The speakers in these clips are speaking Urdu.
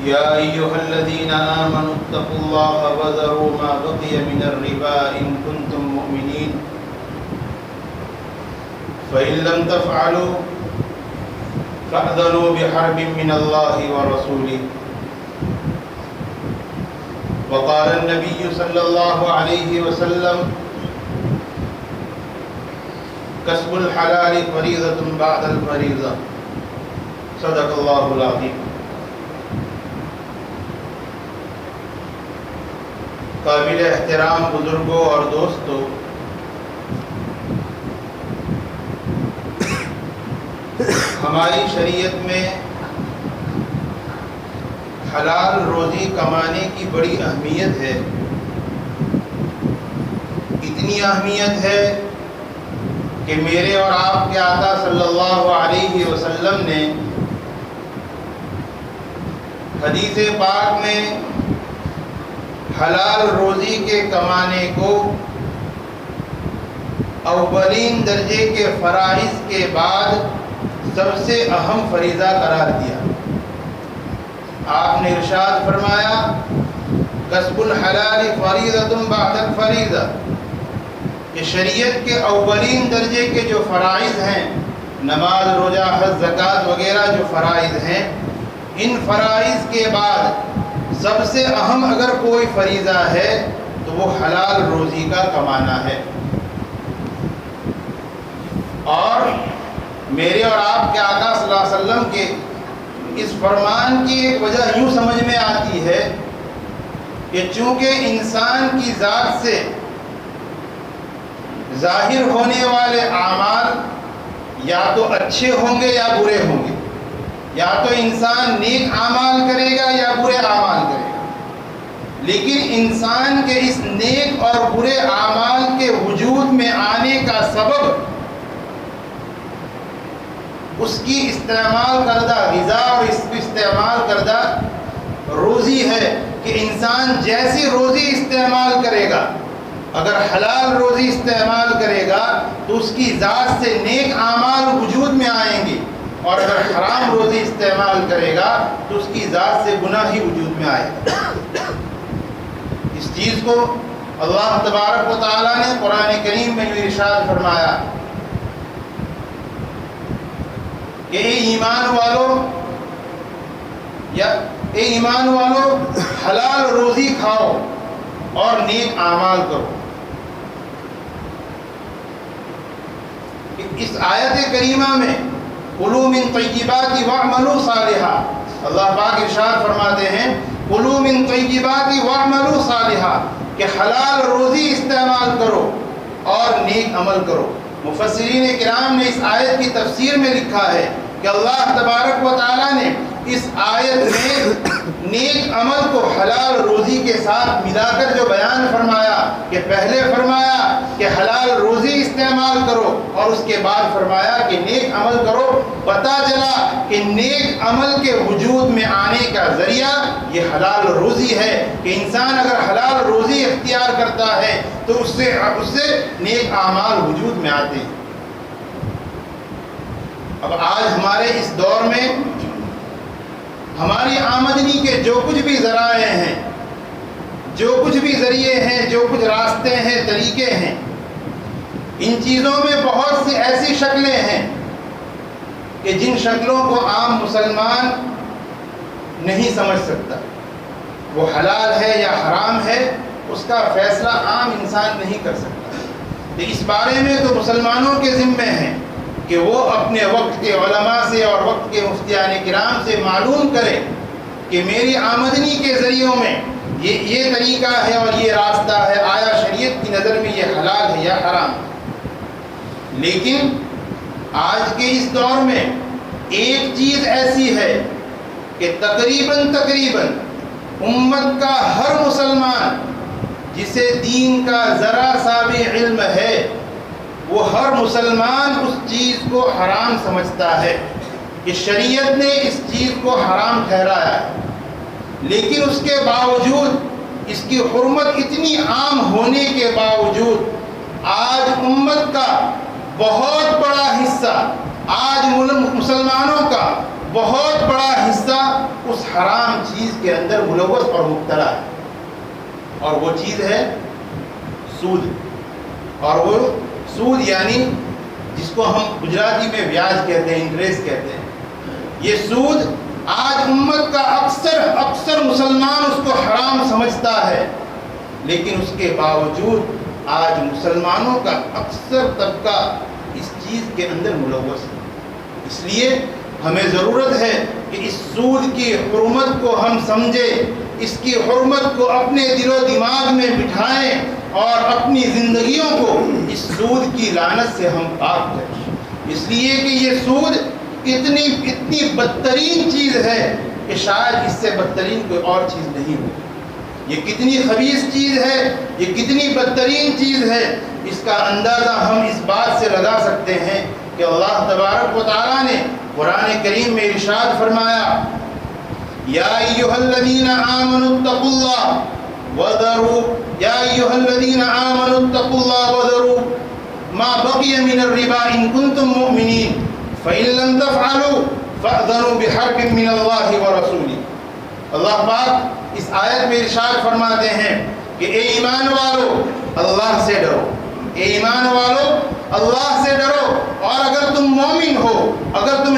يا أيها الذين آمنوا اتقوا الله وذروا ما بقي من الربا إن كنتم مؤمنين فإن لم تفعلوا فأذنوا بحرب من الله ورسوله وقال النبي صلى الله عليه وسلم كسب الحلال فريضة بعد الفريضة صدق الله العظيم۔ قابل احترام بزرگوں اور دوستوں، ہماری شریعت میں حلال روزی کمانے کی بڑی اہمیت ہے۔ اتنی اہمیت ہے کہ میرے اور آپ کے آقا صلی اللہ علیہ وسلم نے حدیث پاک میں حلال روزی کے کمانے کو اولین درجے کے فرائض کے بعد سب سے اہم فریضہ قرار دیا۔ آپ نے ارشاد فرمایا کسب الحلال فریضۃ بعد الفریضہ، کہ شریعت کے اولین درجے کے جو فرائض ہیں، نماز، روزہ، حج، زکوٰۃ وغیرہ جو فرائض ہیں، ان فرائض کے بعد سب سے اہم اگر کوئی فریضہ ہے تو وہ حلال روزی کا کمانا ہے۔ اور میرے اور آپ کے آقا صلی اللہ علیہ وسلم کے اس فرمان کی ایک وجہ یوں سمجھ میں آتی ہے کہ چونکہ انسان کی ذات سے ظاہر ہونے والے اعمال یا تو اچھے ہوں گے یا برے ہوں گے، یا تو انسان نیک اعمال کرے گا یا برے اعمال کرے گا، لیکن انسان کے اس نیک اور برے اعمال کے وجود میں آنے کا سبب اس کی استعمال کردہ غذا اور اس کی استعمال کردہ روزی ہے، کہ انسان جیسی روزی استعمال کرے گا، اگر حلال روزی استعمال کرے گا تو اس کی ذات سے نیک اعمال وجود میں آئیں گے، اور اگر حرام روزی استعمال کرے گا تو اس کی ذات سے گناہ ہی وجود میں آئے گا۔ اس چیز کو اللہ تبارک و تعالیٰ نے قرآن کریم میں جو ارشاد فرمایا کہ اے ایمان والو حلال روزی کھاؤ اور نیک اعمال کرو۔ اس آیت کریمہ میں کلوا من طیبات واعملوا صالحا، اللہ پاک ارشاد فرماتے ہیں کلوا من طیبات واعملوا صالحا، کہ حلال روزی استعمال کرو اور نیک عمل کرو۔ مفسرین کرام نے اس آیت کی تفسیر میں لکھا ہے کہ اللہ تبارک و تعالیٰ نے اس آیت میں نیک عمل کو حلال روزی کے ساتھ ملا کر جو بیان فرمایا، کہ پہلے فرمایا کہ حلال روزی استعمال کرو اور اس کے بعد فرمایا کہ نیک عمل کرو، پتہ چلا کہ نیک عمل کے وجود میں آنے کا ذریعہ یہ حلال روزی ہے، کہ انسان اگر حلال روزی اختیار کرتا ہے تو اس سے نیک اعمال وجود میں آتے ہیں۔ اب آج ہمارے اس دور میں ہماری آمدنی کے جو کچھ بھی ذرائع ہیں، جو کچھ بھی ذریعے ہیں، جو کچھ راستے ہیں، طریقے ہیں، ان چیزوں میں بہت سی ایسی شکلیں ہیں کہ جن شکلوں کو عام مسلمان نہیں سمجھ سکتا، وہ حلال ہے یا حرام ہے اس کا فیصلہ عام انسان نہیں کر سکتا۔ تو اس بارے میں تو مسلمانوں کے ذمہ ہیں کہ وہ اپنے وقت کے علماء سے اور وقت کے مفتیان کرام سے معلوم کریں کہ میری آمدنی کے ذریعوں میں یہ طریقہ ہے اور یہ راستہ ہے، آیا شریعت کی نظر میں یہ حلال ہے یا حرام ہے۔ لیکن آج کے اس دور میں ایک چیز ایسی ہے کہ تقریباً امت کا ہر مسلمان جسے دین کا ذرا سا بھی علم ہے، وہ ہر مسلمان اس چیز کو حرام سمجھتا ہے، کہ شریعت نے اس چیز کو حرام ٹھہرایا ہے، لیکن اس کے باوجود اس کی حرمت اتنی عام ہونے کے باوجود آج امت کا بہت بڑا حصہ، آج مسلمانوں کا بہت بڑا حصہ اس حرام چیز چیز کے اندر ملوث اور مبتلا ہے، اور وہ چیز ہے سود. اور وہ سود یعنی جس کو ہم گجراتی میں بیاج کہتے ہیں، انٹریسٹ کہتے ہیں. یہ سود آج امت کا اکثر مسلمان اس کو حرام سمجھتا ہے، لیکن اس کے باوجود آج مسلمانوں کا اکثر طبقہ اس چیز کے اندر ملوث ہے. اس لیے ہمیں ضرورت ہے کہ اس سود کی حرمت کو ہم سمجھیں، اس کی حرمت کو اپنے دل و دماغ میں بٹھائیں اور اپنی زندگیوں کو اس سود کی لعنت سے ہم پاک کریں. اس لیے کہ یہ سود اتنی بدترین چیز ہے کہ شاید اس سے بدترین کوئی اور چیز نہیں ہو. یہ کتنی خبیث چیز ہے، یہ کتنی بدترین چیز ہے، اس کا اندازہ ہم اس بات سے لگا سکتے ہیں کہ اللہ تبارک و تعالیٰ نے قرآن کریم میں ارشاد فرمایا، یا ایھا الذین آمنوا اتقوا اللہ وذروا یا ایھا الذین آمنوا اتقوا اللہ وذروا ما بقی من الربا ان کنتم مؤمنین فإن لم تفعلوا فأذنوا بحرب من اللہ ورسولہ. اللہ پاک اس آیت میں ارشاد فرماتے ہیں کہ اے ایمان والو اللہ سے ڈرو، اے ایمان والو اللہ سے ڈرو، اور اگر تم مومن ہو، اگر تم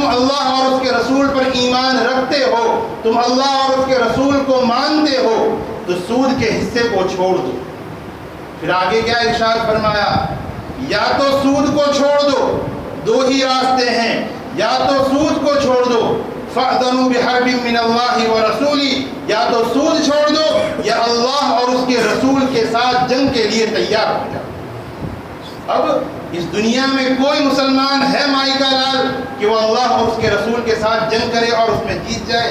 اللہ اور اس کے رسول پر ایمان رکھتے ہو، تم اللہ اور اس کے رسول کو مانتے ہو، تو سود کے حصے کو چھوڑ دو. پھر آگے کیا ارشاد فرمایا، یا تو سود کو چھوڑ دو، دو ہی راستے ہیں، یا تو سود کو چھوڑ دو فَأْذَنُوا بِحَرْبٍ مِّنَ اللَّهِ وَرَسُولِهِ، یا تو سود چھوڑ دو یا اللہ اور اس کے رسول کے ساتھ جنگ کے لیے تیار ہو جاؤ. اب اس دنیا میں کوئی مسلمان ہے مائی کا لال کہ وہ اللہ اور اس کے رسول کے ساتھ جنگ کرے اور اس میں جیت جائے؟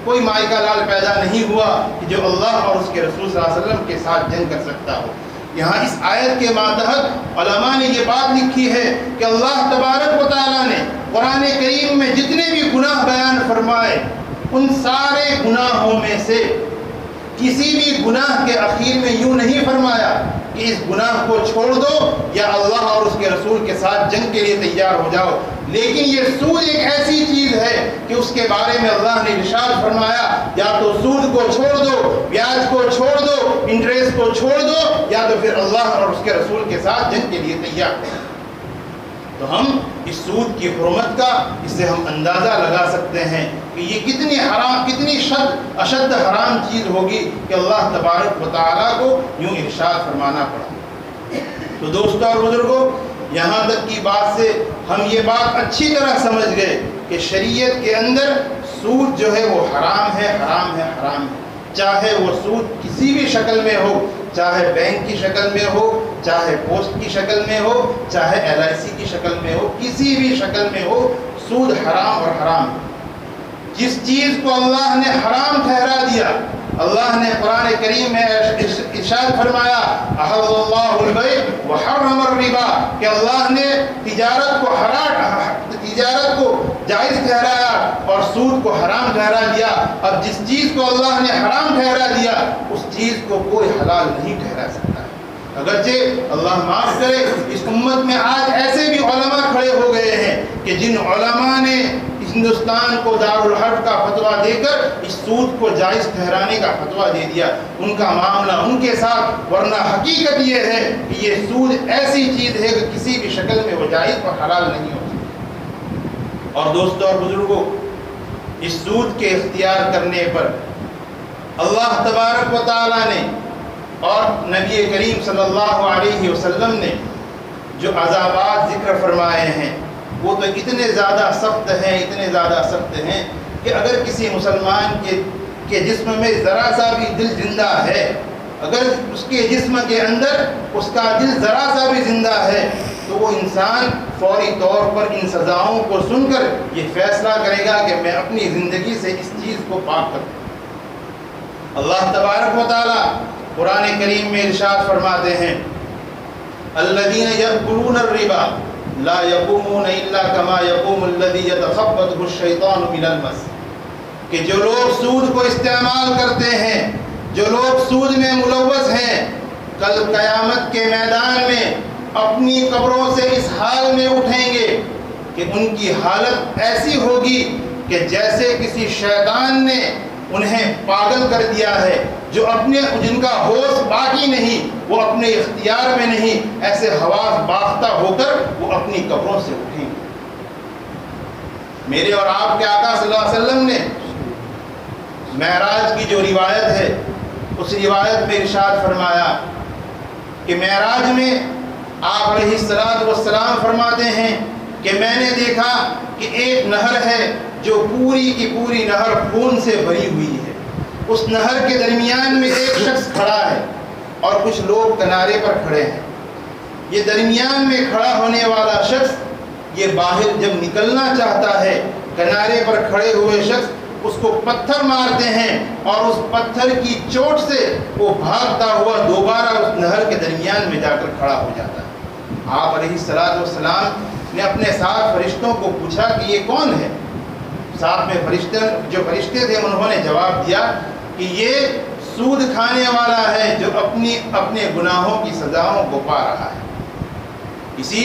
کوئی مائی کا لال پیدا نہیں ہوا کہ جو اللہ اور اس کے رسول صلی اللہ علیہ وسلم کے ساتھ جنگ کر سکتا ہو. یہاں اس آیت کے ماتحت علماء نے یہ بات لکھی ہے کہ اللہ تبارک و تعالیٰ نے قرآن کریم میں جتنے بھی گناہ بیان فرمائے، ان سارے گناہوں میں سے کسی بھی گناہ کے اخیر میں یوں نہیں فرمایا کہ اس گناہ کو چھوڑ دو یا اللہ اور اس کے رسول کے ساتھ جنگ کے لیے تیار ہو جاؤ. لیکن یہ سود ایک ایسی چیز ہے کہ اس کے بارے میں اللہ نے ارشاد فرمایا، یا تو سود کو چھوڑ دو، بیاج کو چھوڑ دو، انٹریسٹ کو چھوڑ دو، یا تو پھر اللہ اور اس کے رسول کے ساتھ جنگ کے لیے تیار ہو. تو ہم اس سود کی حرمت کا اس سے ہم اندازہ لگا سکتے ہیں کہ یہ کتنی حرام، کتنی اشد حرام چیز ہوگی کہ اللہ تبارک و تعالیٰ کو یوں ارشاد فرمانا پڑا. تو دوستو اور بزرگوں، یہاں تک کی بات سے ہم یہ بات اچھی طرح سمجھ گئے کہ شریعت کے اندر سود جو ہے وہ حرام ہے، حرام ہے، حرام ہے. چاہے وہ سود کسی بھی شکل میں ہو، چاہے بینک کی شکل میں ہو، چاہے پوسٹ کی شکل میں ہو، چاہے LIC کی شکل میں ہو، کسی بھی شکل میں ہو، سود حرام اور حرام. جس چیز کو اللہ نے حرام ٹھہرا دیا، اللہ نے قرآن کریم میں ارشاد فرمایا، احل اللہ البیع وحرم الربا، کہ اللہ نے تجارت کو جائز ٹھہرایا اور سود کو حرام ٹھہرا دیا. اب جس چیز کو اللہ نے حرام ٹھہرا دیا اس چیز کو کوئی حلال نہیں ٹھہرا سکتا. اگرچہ اللہ معاف کرے، اس امت میں آج ایسے بھی علماء کھڑے ہو گئے ہیں کہ جن علماء نے ہندوستان کو دارالحرب کا فتویٰ دے کر اس سود کو جائز ٹھہرانے کا فتویٰ دے دیا. ان کا معاملہ ان کے ساتھ، ورنہ حقیقت یہ ہے کہ یہ سود ایسی چیز ہے کہ کسی بھی شکل میں وہ جائز اور حلال نہیں ہوتی. اور دوستو اور بزرگوں، اس سود کے اختیار کرنے پر اللہ تبارک و تعالیٰ نے اور نبی کریم صلی اللہ علیہ وسلم نے جو عذابات ذکر فرمائے ہیں وہ تو اتنے زیادہ سخت ہیں، اتنے زیادہ سخت ہیں کہ اگر کسی مسلمان کے جسم میں ذرا سا بھی دل زندہ ہے، اگر اس کے جسم کے اندر اس کا دل ذرا سا بھی زندہ ہے، تو وہ انسان فوری طور پر ان سزاؤں کو سن کر یہ فیصلہ کرے گا کہ میں اپنی زندگی سے اس چیز کو پاک کروں. اللہ تبارک و تعالیٰ قرآن کریم میں ارشاد فرماتے ہیں، الذین یأکلون الربا لا یقومون الا کما یقوم الذی یتخبطہ الشیطان من المس، کہ جو لوگ سود کو استعمال کرتے ہیں، جو لوگ سود میں ملوث ہیں، کل قیامت کے میدان میں اپنی قبروں سے اس حال میں اٹھیں گے کہ ان کی حالت ایسی ہوگی کہ جیسے کسی شیطان نے انہیں پاگل کر دیا ہے، جو جن کا ہوش باقی نہیں، وہ اپنے اختیار میں نہیں، ایسے حواس باختہ ہو کر وہ اپنی قبروں سے اٹھیں گے۔ میرے اور آپ کے آقا صلی اللہ علیہ وسلم نے معراج کی جو روایت ہے، اس روایت میں ارشاد فرمایا کہ معراج میں آپ علیہ السلام فرماتے ہیں کہ میں نے دیکھا کہ ایک نہر ہے جو پوری کی پوری نہر خون سے بھری ہوئی ہے، اس نہر کے درمیان میں ایک شخص کھڑا ہے اور کچھ لوگ کنارے پر کھڑے ہیں۔ یہ درمیان میں کھڑا ہونے والا شخص یہ باہر جب نکلنا چاہتا ہے، کنارے پر کھڑے ہوئے شخص اس کو پتھر مارتے ہیں اور اس پتھر کی چوٹ سے وہ بھاگتا ہوا دوبارہ اس نہر کے درمیان میں جا کر کھڑا ہو جاتا ہے۔ آپ علیہ السلام نے اپنے ساتھ فرشتوں کو پوچھا کہ یہ کون ہے؟ ساتھ میں فرشتے تھے، انہوں نے جواب دیا کہ یہ سود کھانے والا ہے جو اپنے گناہوں کی سزاؤں کو پا رہا ہے۔ اسی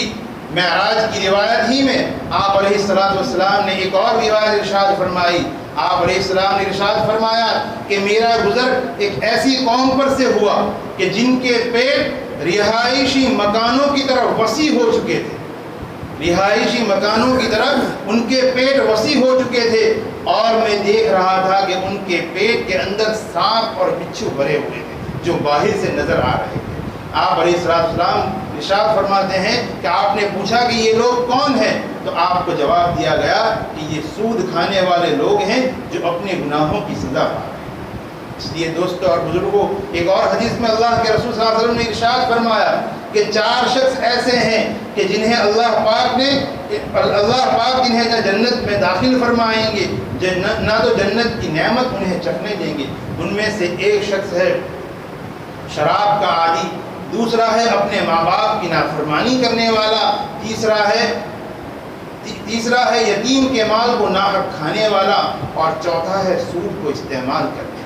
معراج کی روایت ہی میں آپ علیہ السلام نے ایک اور روایت ارشاد فرمائی۔ آپ علیہ السلام نے ارشاد فرمایا کہ میرا گزر ایک ایسی قوم پر سے ہوا کہ جن کے پیٹ رہائشی مکانوں کی طرف وسیع ہو چکے تھے، رہائشی مکانوں کی طرف ان کے پیٹ وسیع ہو چکے تھے، اور میں دیکھ رہا تھا کہ ان کے پیٹ کے اندر سانپ اور بچھو بھرے ہوئے تھے جو باہر سے نظر آ رہے تھے۔ آپ علیہ السلام ارشاد فرماتے ہیں کہ آپ نے پوچھا کہ یہ لوگ کون ہیں، تو آپ کو جواب دیا گیا کہ یہ سود کھانے والے لوگ ہیں جو اپنے گناہوں کی سزا پا رہے ہیں۔ اس لیے دوستو اور بزرگوں، ایک اور حدیث میں اللہ کے رسول صلی اللہ علیہ وسلم نے ارشاد فرمایا کہ 4 شخص ایسے ہیں کہ جنہیں اللہ پاک جنہیں جنت میں داخل فرمائیں گے، نہ تو جنت کی نعمت انہیں چکھنے دیں گے۔ ان میں سے ایک شخص ہے شراب کا عادی، دوسرا ہے اپنے ماں باپ کی نافرمانی کرنے والا، تیسرا ہے یتیم کے مال کو ناحق کھانے والا، اور چوتھا ہے سود کو استعمال کرنے والا۔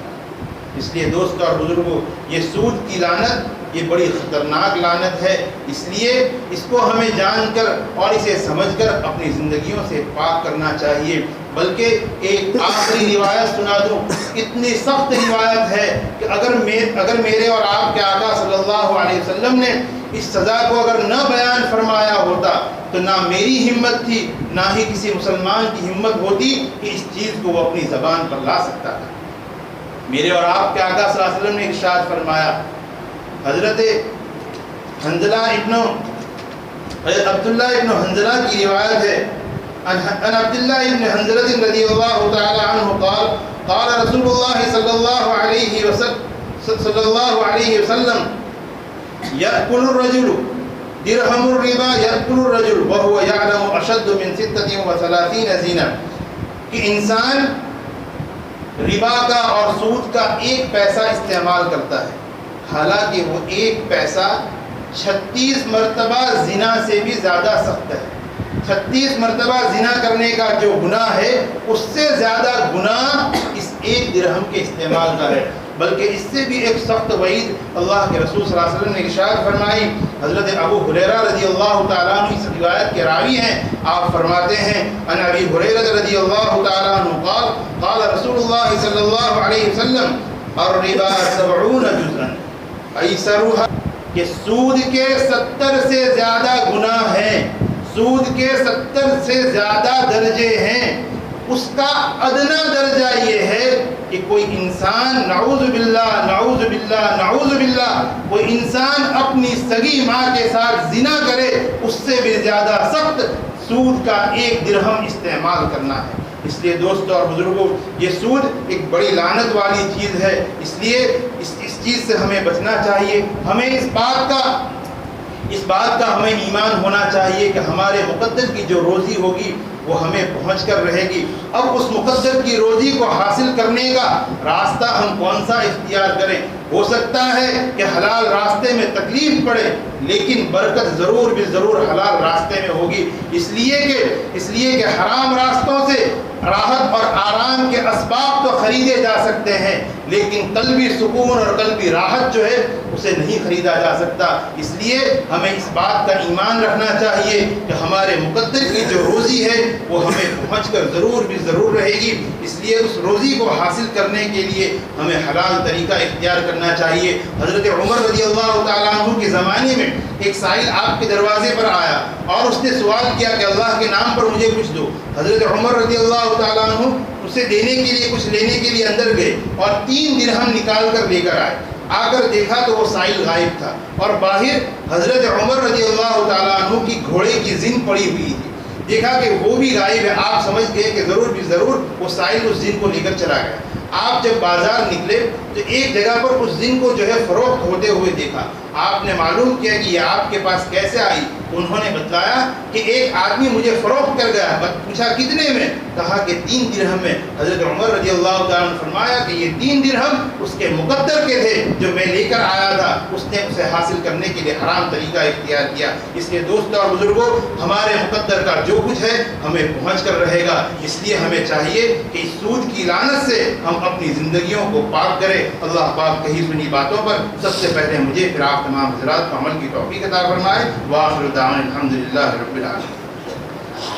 اس لیے دوستو اور بزرگوں، یہ سود کی لعنت یہ بڑی خطرناک لعنت ہے، اس لیے اس کو ہمیں جان کر اور اسے سمجھ کر اپنی زندگیوں سے پاک کرنا چاہیے۔ بلکہ ایک آخری روایت سنا دوں، اتنی سخت روایت ہے کہ اگر میرے اور آپ کے آقا صلی اللہ علیہ وسلم نے اس سزا کو اگر نہ بیان فرمایا ہوتا تو نہ میری ہمت تھی، نہ ہی کسی مسلمان کی ہمت ہوتی کہ اس چیز کو وہ اپنی زبان پر لا سکتا تھا۔ میرے اور آپ کے آقا صلی اللہ علیہ وسلم نے ارشاد فرمایا، حضرت عبداللہ ابن حنظلہ کی روایت ہے، عن عبداللہ ابن حنظلہ رضی اللہ تعالی عنہ قال رسول اللہ صلی اللہ علیہ وسلم یأکل الرجل درہم الربا یأکل الرجل وهو یعلم اشد من 36 زنا، کہ انسان ربا کا اور سود کا 1 پیسہ استعمال کرتا ہے، حالانکہ وہ 1 پیسہ 36 مرتبہ زنا سے بھی زیادہ سخت ہے۔ 36 مرتبہ زنا کرنے کا جو گناہ ہے اس سے زیادہ گناہ اس 1 درہم کے استعمال کا ہے، بلکہ اس سے بھی ایک سخت وعید اللہ کے رسول صلی اللہ علیہ وسلم نے ارشاد فرمائی۔ حضرت ابو ہریرہ رضی اللہ تعالیٰ عنہ اس روایت کے راوی ہیں، آپ فرماتے ہیں ان ابی ہریرہ رضی اللہ تعالیٰ عنہ قال رسول اللہ صلی اللہ علیہ وسلم الربا 70 جزءا ایسرها، کہ سود کے 70 سے زیادہ گناہ ہیں، سود کے 70 سے زیادہ درجے ہیں۔ اس کا ادنا درجہ یہ ہے کہ کوئی انسان نعوذ باللہ کوئی انسان اپنی سگی ماں کے ساتھ زنا کرے، اس سے بھی زیادہ سخت سود کا 1 درہم استعمال کرنا ہے۔ اس لیے دوستو اور بزرگوں، یہ سود ایک بڑی لعنت والی چیز ہے، اس لیے اس چیز سے ہمیں بچنا چاہیے۔ ہمیں اس بات کا ہمیں ایمان ہونا چاہیے کہ ہمارے مقدر کی جو روزی ہوگی وہ ہمیں پہنچ کر رہے گی۔ اب اس مقدر کی روزی کو حاصل کرنے کا راستہ ہم کون سا اختیار کریں؟ ہو سکتا ہے کہ حلال راستے میں تکلیف پڑے، لیکن برکت ضرور بھی ضرور حلال راستے میں ہوگی، اس لیے کہ حرام راستوں سے راحت اور آرام کے اسباب تو تو خریدے جا سکتے ہیں، لیکن قلبی سکون اور قلبی راحت جو ہے اسے نہیں خریدا جا سکتا۔ اس لیے ہمیں اس بات کا ایمان رکھنا چاہیے کہ ہمارے مقدر کی جو روزی ہے وہ ہمیں پہنچ کر ضرور بھی ضرور رہے گی۔ اس لیے اس روزی کو حاصل کرنے کے لیے ہمیں حلال طریقہ اختیار کرنا چاہیے۔ حضرت عمر رضی اللہ تعالیٰ عنہ کے زمانے میں ایک سائل آپ کے دروازے پر آیا اور اس نے سوال کیا کہ اللہ کے نام پر مجھے کچھ دو۔ حضرت عمر رضی اللہ تعالیٰ عنہ اسے دینے کے لیے کچھ لینے کے لیے اندر گئے اور 3 درہم نکال کر لے کر آئے۔ آ کر دیکھا تو وہ سائل غائب تھا اور باہر حضرت عمر رضی اللہ تعالیٰ عنہ کی گھوڑے کی زن پڑی ہوئی تھی۔ دیکھا کہ وہ بھی غائب ہے، آپ سمجھ گئے کہ ضرور بھی ضرور وہ سائل اس زن کو لے کر چلا گیا۔ آپ جب بازار نکلے تو ایک جگہ پر اس زن کو جو ہے فروخت ہوتے ہوئے دیکھا۔ آپ نے معلوم کیا کہ یہ آپ کے پاس کیسے آئی؟ انہوں نے بتلایا کہ ایک آدمی مجھے فروخت کر گیا۔ پوچھا کتنے میں؟ کہا کہ 3 درہم میں۔ حضرت عمر رضی اللہ تعالیٰ نے فرمایا کہ یہ 3 درہم اس کے مقدر کے تھے جو میں لے کر آیا تھا، اس نے اسے حاصل کرنے کے لیے حرام طریقہ اختیار کیا۔ اس لیے دوستوں اور بزرگوں، ہمارے مقدر کا جو کچھ ہے ہمیں پہنچ کر رہے گا۔ اس لیے ہمیں چاہیے کہ اس سود کی لعنت سے ہم اپنی زندگیوں کو پاک کریں۔ اللہ پاک کہی سنی باتوں پر سب سے پہلے مجھے پھر آپ تمام حضرات کو عمل کی توفیق عطا فرمائے۔ وآخر دعوانا الحمدللہ رب العالمین۔